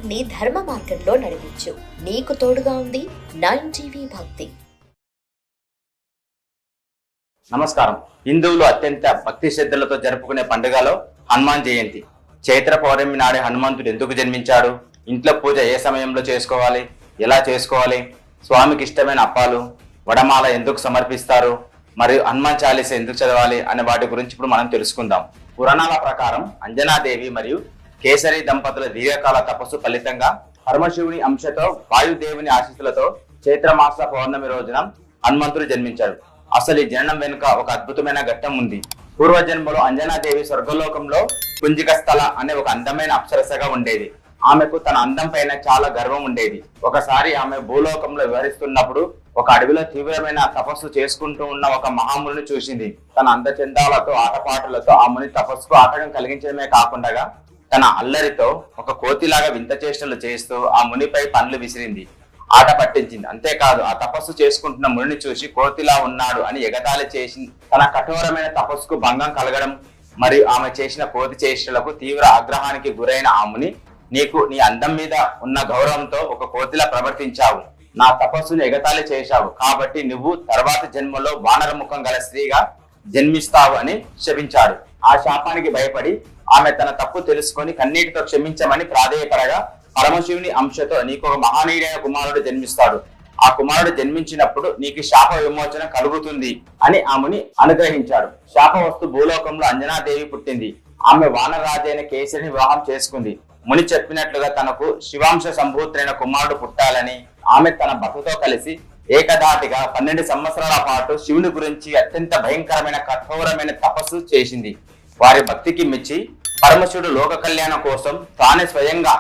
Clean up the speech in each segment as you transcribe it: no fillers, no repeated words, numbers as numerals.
జీవితాన్ని ధర్మ మార్గంలో నడిపించు. నీకు తోడుగా ఉంది 9TV భక్తి. నమస్కారం. హిందువులు అత్యంత భక్తి శ్రద్ధలతో జరుపుకునే పండుగలో హనుమాన్ జయంతి. చైత్ర పౌర్ణమి నాడే హనుమంతుడు ఎందుకు జన్మించాడు, ఇంట్లో పూజ ఏ సమయంలో చేసుకోవాలి, ఎలా చేసుకోవాలి, స్వామికి ఇష్టమైన అప్పాలు వడమాల ఎందుకు సమర్పిస్తారు, మరియు హనుమాన్ చాలీస ఎందుకు చదవాలి అనే వాటి గురించి ఇప్పుడు మనం తెలుసుకుందాం. పురాణాల ప్రకారం అంజనాదేవి మరియు కేసరి దంపతుల దీర్ఘకాల తపస్సు ఫలితంగా పరమశివుని అంశతో వాయుదేవుని ఆశీస్సులతో చైత్రమాస పౌర్ణమి రోజున హనుమంతుడు జన్మించాడు. అసలు ఈ జననం వెనుక ఒక అద్భుతమైన ఘట్టం ఉంది. పూర్వజన్మలో అంజనాదేవి స్వర్గలోకంలో కుంజికస్థల అనే ఒక అందమైన అప్సరసగా ఉండేది. ఆమెకు తన అందం పైన చాలా గర్వం ఉండేది. ఒకసారి ఆమె భూలోకంలో విహరిస్తున్నప్పుడు ఒక అడవిలో తీవ్రమైన తపస్సు చేసుకుంటూ ఉన్న ఒక మహాముని చూసింది. తన అందచందాలతో ఆటపాటలతో ఆ ముని తపస్సుకు ఆటంకం కలిగించడమే కాకుండా తన అల్లరితో ఒక కోతిలాగా వింత చేష్టలు చేస్తూ ఆ మునిపై పండ్లు విసిరింది, ఆట పట్టించింది. అంతేకాదు ఆ తపస్సు చేసుకుంటున్న మునిని చూసి కోతిలా ఉన్నాడు అని ఎగతాళి చేసి తన కఠోరమైన తపస్సుకు భంగం కలగడం మరియు ఆమె చేసిన కోతి చేష్టలకు తీవ్ర ఆగ్రహానికి గురైన ఆ ముని, నీకు నీ అందం మీద ఉన్న గౌరవంతో ఒక కోతిలా ప్రవర్తించావు, నా తపస్సును ఎగతాళి చేశావు, కాబట్టి నువ్వు తర్వాత జన్మలో వానర ముఖం గల స్త్రీగా జన్మిస్తావు అని శపించాడు. ఆ శాపానికి భయపడి ఆమె తన తప్పు తెలుసుకొని కన్నీటితో క్షమించమని ప్రాధేయపడగా పరమశివుని అంశతో నీకు ఒక మహానీయుడైన కుమారుడు జన్మిస్తాడు, ఆ కుమారుడు జన్మించినప్పుడు నీకు శాప విమోచన కలుగుతుంది అని ఆమెని అనుగ్రహించాడు. శాపవస్తు భూలోకంలో అంజనాదేవి పుట్టింది. ఆమె వానరాజైన కేసరిని వివాహం చేసుకుంది. ముని చెప్పినట్లుగా తనకు శివాంశ సంభూతుడైన కుమారుడు పుట్టాలని ఆమె తన భర్తతో కలిసి ఏకధాటిగా 12 సంవత్సరాల పాటు శివుని గురించి అత్యంత భయంకరమైన కఠోరమైన తపస్సు చేసింది. వారి భక్తికి మెచ్చి పరమశివుడు లోక కళ్యాణం కోసం తానే స్వయంగా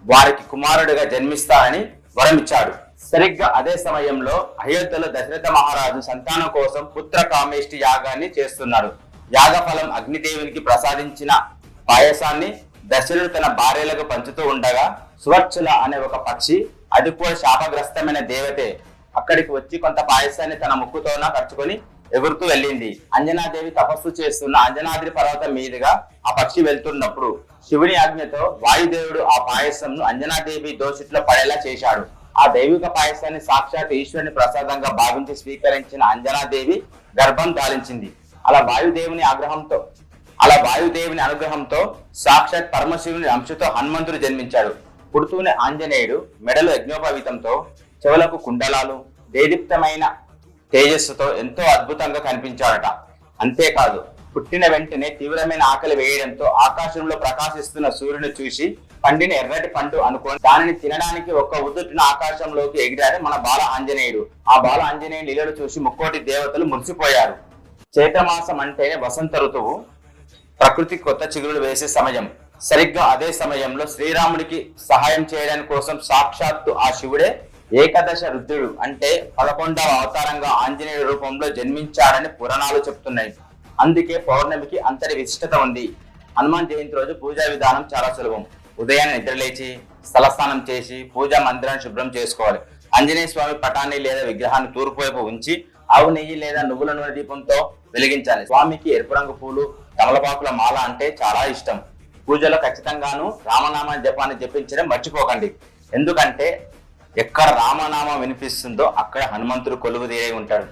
వారికి కుమారుడిగా జన్మిస్తారని వరమిచ్చాడు. సరిగ్గా అదే సమయంలో అయోధ్యలో దశరథ మహారాజు సంతానం కోసం పుత్ర కామేష్టి యాగాన్ని చేస్తున్నాడు. యాగఫలం అగ్నిదేవునికి ప్రసాదించిన పాయసాన్ని దశరథుడు తన భార్యలకు పంచుతూ ఉండగా సువర్చుల అనే ఒక పక్షి, అది కూడా శాపగ్రస్తమైన దేవతే, అక్కడికి వచ్చి కొంత పాయసాన్ని తన ముక్కుతోన ఖర్చుకొని ఎగురుతూ వెళ్ళింది. అంజనాదేవి తపస్సు చేస్తున్న అంజనాద్రి పర్వతం మీదుగా ఆ పక్షి వెళ్తున్నప్పుడు శివుని ఆజ్ఞతో వాయుదేవుడు ఆ పాయసంను అంజనాదేవి దోషిట్లో పడేలా చేశాడు. ఆ దైవిక పాయసాన్ని సాక్షాత్ ఈశ్వరుని ప్రసాదంగా భావించి స్వీకరించిన అంజనాదేవి గర్భం ధారించింది. అలా వాయుదేవుని అనుగ్రహంతో సాక్షాత్ పరమశివుని అంశతో హనుమంతుడు జన్మించాడు. పుడుతూనే ఆంజనేయుడు మెడలో యజ్ఞోపవీతంతో, చెవులకు కుండలాలు, దేదీప్తమైన తేజస్సుతో ఎంతో అద్భుతంగా కనిపించాడట. అంతేకాదు పుట్టిన వెంటనే తీవ్రమైన ఆకలి వేయడంతో ఆకాశంలో ప్రకాశిస్తున్న సూర్యుని చూసి పండిన ఎర్రటి పండు అనుకొని దానిని తినడానికి ఒక్క ఉదుటిన ఆకాశంలోకి ఎగిరాడు మన బాల ఆంజనేయుడు. ఆ బాల ఆంజనేయుడు లీలలు చూసి ముక్కోటి దేవతలు మురిసిపోయారు. చైత్రమాసం అంటేనే వసంత ఋతువు, ప్రకృతి కొత్త చిగురులు వేసే సమయం. సరిగ్గా అదే సమయంలో శ్రీరాముడికి సహాయం చేయడానికి కోసం సాక్షాత్తు ఆ శివుడే ఏకాదశ రుద్రుడు అంటే 11వ అవతారంగా ఆంజనేయుడి రూపంలో జన్మించాడని పురాణాలు చెప్తున్నాయి. అందుకే పౌర్ణమికి అంతటి విశిష్టత ఉంది. హనుమాన్ జయంతి రోజు పూజా విధానం చాలా సులభం. ఉదయాన్నే నిద్రలేచి స్థలస్నానం చేసి పూజా మందిరాన్ని శుభ్రం చేసుకోవాలి. ఆంజనేయ స్వామి పటాన్ని లేదా విగ్రహాన్ని తూర్పు వైపు ఉంచి ఆవు నెయ్యి లేదా నువ్వుల నూనె దీపంతో వెలిగించాలి. స్వామికి ఎరుపు రంగు పూలు, తమలపాకుల మాల అంటే చాలా ఇష్టం. పూజలో ఖచ్చితంగాను రామనామ జపాన్ని జపించడం మర్చిపోకండి. ఎందుకంటే ఎక్కడ రామనామం వినిపిస్తుందో అక్కడ హనుమంతుడు కొలువు తీరై ఉంటాడు.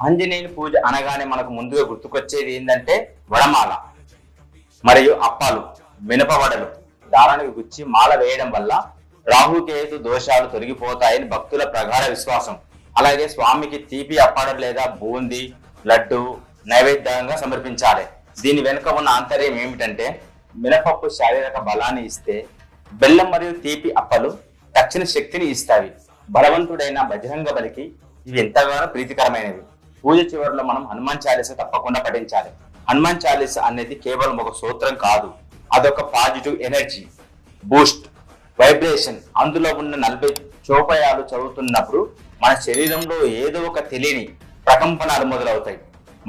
ఆంజనేయుని పూజ అనగానే మనకు ముందుగా గుర్తుకొచ్చేది ఏంటంటే వడమాల మరియు అప్పాలు, మినపవడలు దారానికి గుచ్చి మాల వేయడం వల్ల రాహుకేతు దోషాలు తొలగిపోతాయని భక్తుల ప్రగాఢ విశ్వాసం. అలాగే స్వామికి తీపి అప్పాడు లేదా బూందీ, లడ్డు నైవేద్యంగా సమర్పించాలి. దీని వెనుక ఉన్న ఆంతర్యం ఏమిటంటే మినపప్పు శారీరక బలాన్ని ఇస్తే, బెల్లం మరియు తీపి అప్పలు తక్షణ శక్తిని ఇస్తాయి. బలవంతుడైన బజరంగ బలికి ఇవి ఎంతగానో ప్రీతికరమైనవి. పూజ చివరిలో మనం హనుమాన్ చాలీస తప్పకుండా పఠించాలి. హనుమాన్ చాలీస అనేది కేవలం ఒక స్తోత్రం కాదు, అదొక పాజిటివ్ ఎనర్జీ బూస్ట్ వైబ్రేషన్. అందులో ఉన్న 40 చోపయాలు చదువుతున్నప్పుడు మన శరీరంలో ఏదో ఒక తెలియని ప్రకంపనలు మొదలవుతాయి.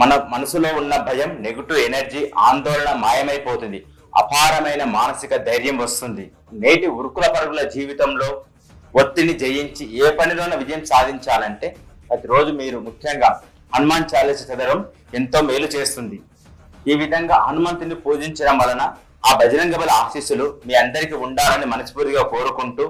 మన మనసులో ఉన్న భయం, నెగిటివ్ ఎనర్జీ, ఆందోళన మాయమైపోతుంది. అపారమైన మానసిక ధైర్యం వస్తుంది. నేటి ఉరుకుల పరుగుల జీవితంలో ఒత్తిడిని జయించి ఏ పనిలోనూ విజయం సాధించాలంటే ప్రతిరోజు మీరు ముఖ్యంగా హనుమాన్ చాలీస చదవడం ఎంతో మేలు చేస్తుంది. ఈ విధంగా హనుమంతుని పూజించడం వలన ఆ బజరంగ బలి ఆశీస్సులు మీ అందరికీ ఉండాలని మనస్ఫూర్తిగా కోరుకుంటూ